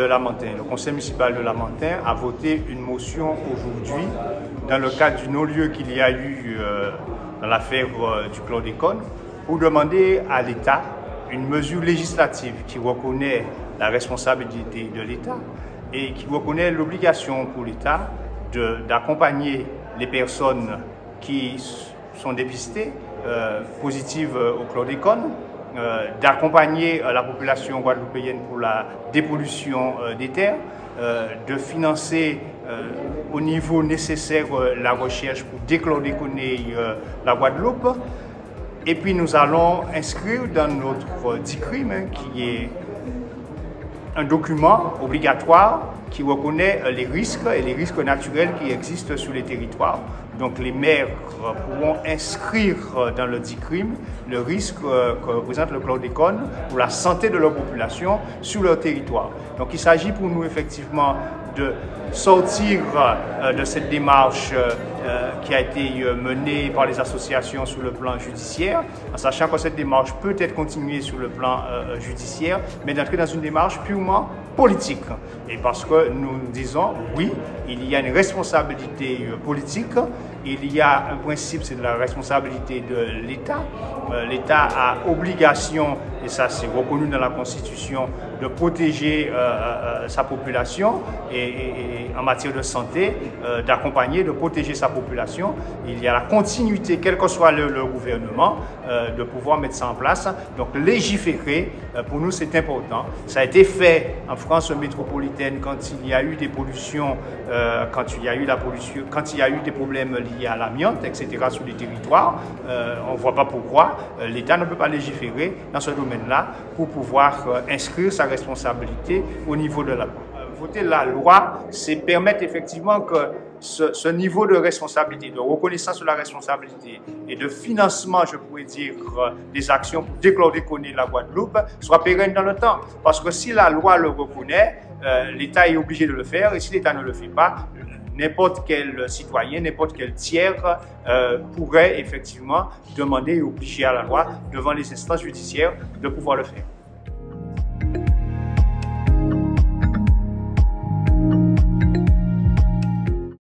Lamentin, le conseil municipal de Lamentin a voté une motion aujourd'hui dans le cadre du non-lieu qu'il y a eu dans l'affaire du chlordécone pour demander à l'État une mesure législative qui reconnaît la responsabilité de l'État et qui reconnaît l'obligation pour l'État d'accompagner les personnes qui sont dépistées positives au chlordécone, d'accompagner la population guadeloupéenne pour la dépollution des terres, de financer au niveau nécessaire la recherche pour déchlordéconer la Guadeloupe. Et puis nous allons inscrire dans notre DICRIM, qui est un document obligatoire qui reconnaît les risques et les risques naturels qui existent sur les territoires. Donc les maires pourront inscrire dans le DICRIM le risque que représente le chlordécone pour la santé de leur population sur leur territoire. Donc il s'agit pour nous effectivement de sortir de cette démarche qui a été menée par les associations sur le plan judiciaire, en sachant que cette démarche peut être continuée sur le plan judiciaire, mais d'entrer dans une démarche purement politique. Et parce que nous disons, oui, il y a une responsabilité politique, il y a un principe, c'est de la responsabilité de l'État. L'État a obligation, et ça c'est reconnu dans la Constitution, de protéger sa population et en matière de santé, d'accompagner, de protéger sa population. Il y a la continuité, quel que soit le gouvernement, de pouvoir mettre ça en place. Donc légiférer, pour nous c'est important. Ça a été fait en France métropolitaine quand il y a eu des pollutions, quand il y a eu des problèmes liés à l'amiante, etc. sur les territoires. On ne voit pas pourquoi l'État ne peut pas légiférer dans ce domaine-là pour pouvoir inscrire sa responsabilité au niveau de la loi. Voter la loi, c'est permettre effectivement que ce niveau de responsabilité, de reconnaissance de la responsabilité et de financement, je pourrais dire, des actions pour déchlordéconer la Guadeloupe soit pérenne dans le temps. Parce que si la loi le reconnaît, l'État est obligé de le faire, et si l'État ne le fait pas, n'importe quel citoyen, n'importe quel tiers pourrait effectivement demander et obliger à la loi devant les instances judiciaires de pouvoir le faire.